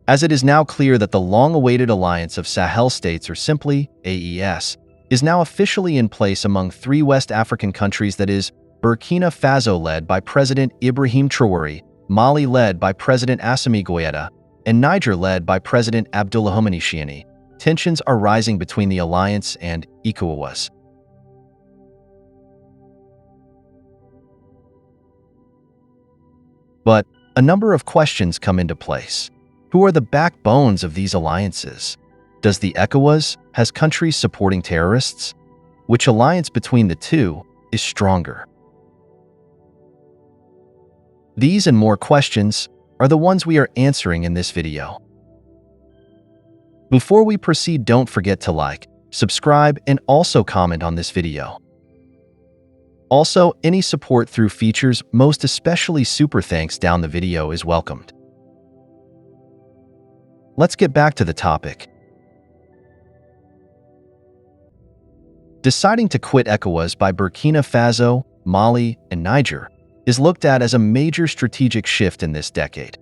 as it is now clear that the long-awaited alliance of Sahel states, or simply AES, is now officially in place among 3 West African countries, that is, Burkina Faso led by President Ibrahim Troure, Mali led by President Assimi Goïta, and Niger led by President Abdourahmane Tiani. Tensions are rising between the alliance and ECOWAS. But a number of questions come into place. Who are the backbones of these alliances? Does the ECOWAS has countries supporting terrorists? Which alliance between the two is stronger? These and more questions are the ones we are answering in this video. Before we proceed, don't forget to like, subscribe, and also comment on this video. Also, any support through features, most especially super thanks down the video, is welcomed. Let's get back to the topic. Deciding to quit ECOWAS by Burkina Faso, Mali, and Niger is looked at as a major strategic shift in this decade.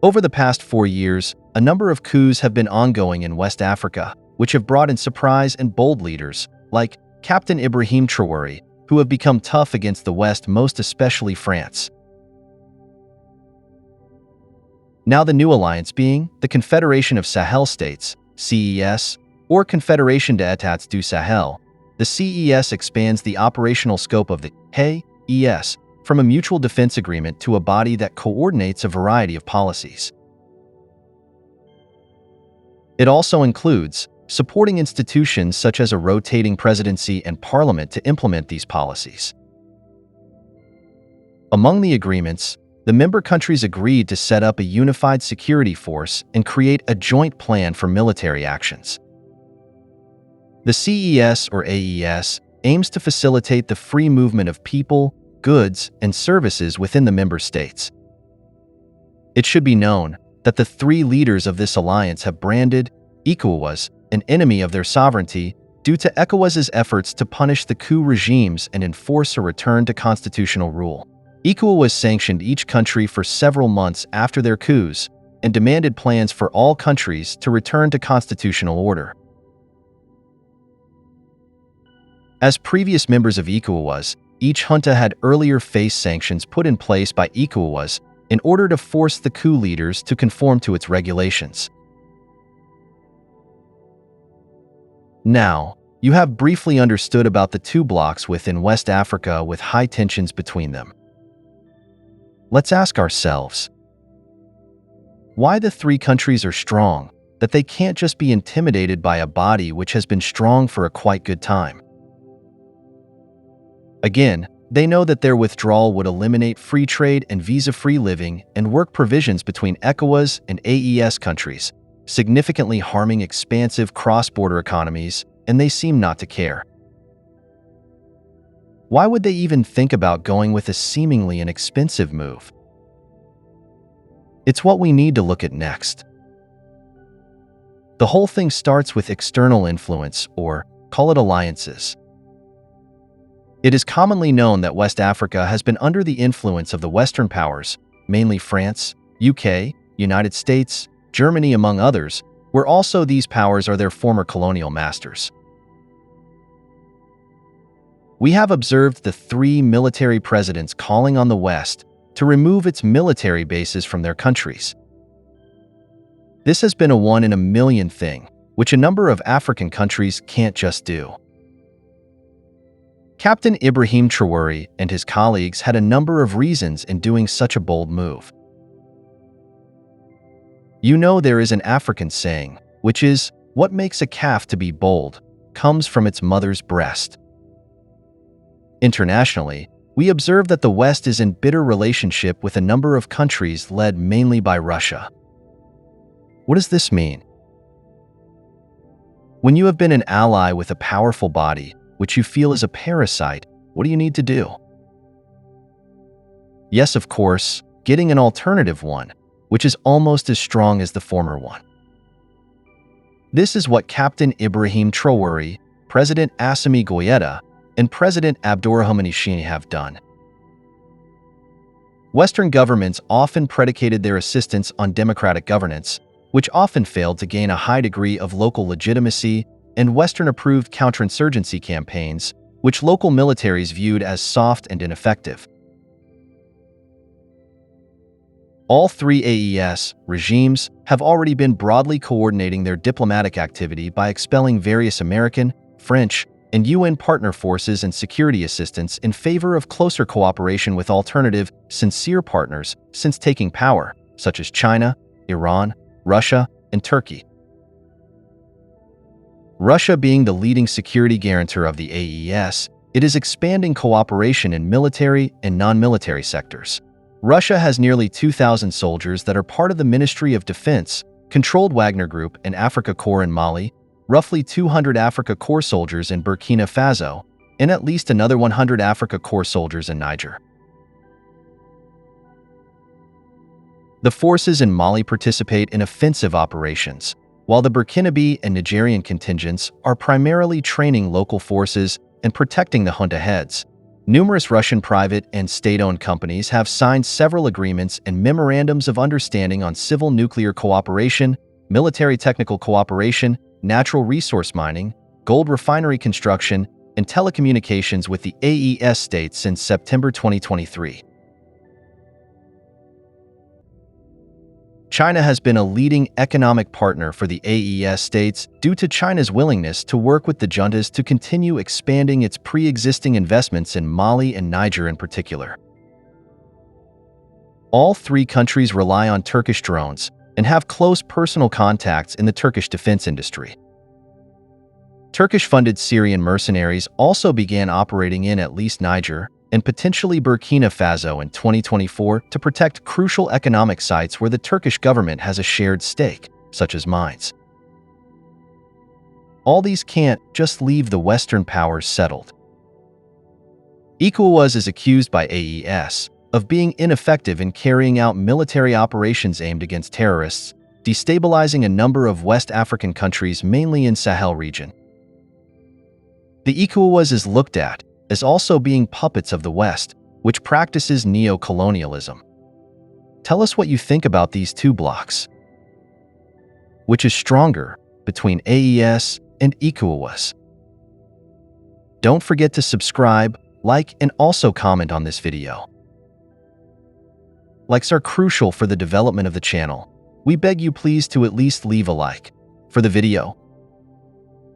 Over the past 4 years, a number of coups have been ongoing in West Africa, which have brought in surprise and bold leaders like Capt. Ibrahim Troure, who have become tough against the West, most especially France. Now the new alliance being the Confederation of Sahel States, CES, or Confédération d'États du Sahel, the CES expands the operational scope of the ES from a mutual defense agreement to a body that coordinates a variety of policies. It also includes supporting institutions such as a rotating presidency and parliament to implement these policies. Among the agreements, the member countries agreed to set up a unified security force and create a joint plan for military actions. The CES, or AES, aims to facilitate the free movement of people, goods, and services within the member states. It should be known that the 3 leaders of this alliance have branded ECOWAS an enemy of their sovereignty due to ECOWAS's efforts to punish the coup regimes and enforce a return to constitutional rule. ECOWAS sanctioned each country for several months after their coups and demanded plans for all countries to return to constitutional order. As previous members of ECOWAS, each junta had earlier faced sanctions put in place by ECOWAS in order to force the coup leaders to conform to its regulations. Now, you have briefly understood about the 2 blocs within West Africa with high tensions between them. Let's ask ourselves, why the 3 countries are strong, that they can't just be intimidated by a body which has been strong for a quite good time. Again, they know that their withdrawal would eliminate free trade and visa-free living and work provisions between ECOWAS and AES countries, significantly harming expansive cross-border economies, and they seem not to care. Why would they even think about going with a seemingly inexpensive move? It's what we need to look at next. The whole thing starts with external influence, or call it alliances. It is commonly known that West Africa has been under the influence of the Western powers, mainly France, UK, United States, Germany, among others, where also these powers are their former colonial masters. We have observed the 3 military presidents calling on the West to remove its military bases from their countries. This has been a one-in-a-million thing, which a number of African countries can't just do. Captain Ibrahim Troure and his colleagues had a number of reasons in doing such a bold move. You know, there is an African saying, which is, "What makes a calf to be bold comes from its mother's breast." Internationally, we observe that the West is in bitter relationship with a number of countries led mainly by Russia. What does this mean? When you have been an ally with a powerful body, which you feel is a parasite, what do you need to do? Yes, of course, getting an alternative one, which is almost as strong as the former one. This is what Captain Ibrahim Troure, President Assimi Goïta, and President Abdourahmane Tiani have done. Western governments often predicated their assistance on democratic governance, which often failed to gain a high degree of local legitimacy, and Western-approved counterinsurgency campaigns, which local militaries viewed as soft and ineffective. All three AES regimes have already been broadly coordinating their diplomatic activity by expelling various American, French, and UN partner forces and security assistance in favor of closer cooperation with alternative, sincere partners since taking power, such as China, Iran, Russia, and Turkey. Russia being the leading security guarantor of the AES, it is expanding cooperation in military and non-military sectors. Russia has nearly 2,000 soldiers that are part of the Ministry of Defense, controlled Wagner Group and Africa Corps in Mali, roughly 200 Africa Corps soldiers in Burkina Faso, and at least another 100 Africa Corps soldiers in Niger. The forces in Mali participate in offensive operations, while the Burkinabe and Nigerian contingents are primarily training local forces and protecting the junta heads. Numerous Russian private and state-owned companies have signed several agreements and memorandums of understanding on civil nuclear cooperation, military technical cooperation, natural resource mining, gold refinery construction, and telecommunications with the AES states since September 2023. China has been a leading economic partner for the AES states due to China's willingness to work with the juntas to continue expanding its pre-existing investments in Mali and Niger in particular. All three countries rely on Turkish drones and have close personal contacts in the Turkish defense industry. Turkish-funded Syrian mercenaries also began operating in at least Niger and potentially Burkina Faso in 2024 to protect crucial economic sites where the Turkish government has a shared stake, such as mines. All these can't just leave the Western powers settled. ECOWAS is accused by AES of being ineffective in carrying out military operations aimed against terrorists, destabilizing a number of West African countries mainly in Sahel region. The ECOWAS is looked at as also being puppets of the West, which practices neo-colonialism. Tell us what you think about these two blocs. Which is stronger between AES and ECOWAS? Don't forget to subscribe, like, and also comment on this video. Likes are crucial for the development of the channel. We beg you please to at least leave a like for the video.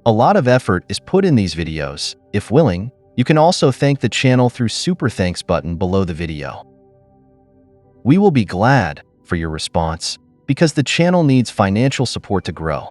A lot of effort is put in these videos. If willing, you can also thank the channel through Super Thanks button below the video. We will be glad for your response because the channel needs financial support to grow.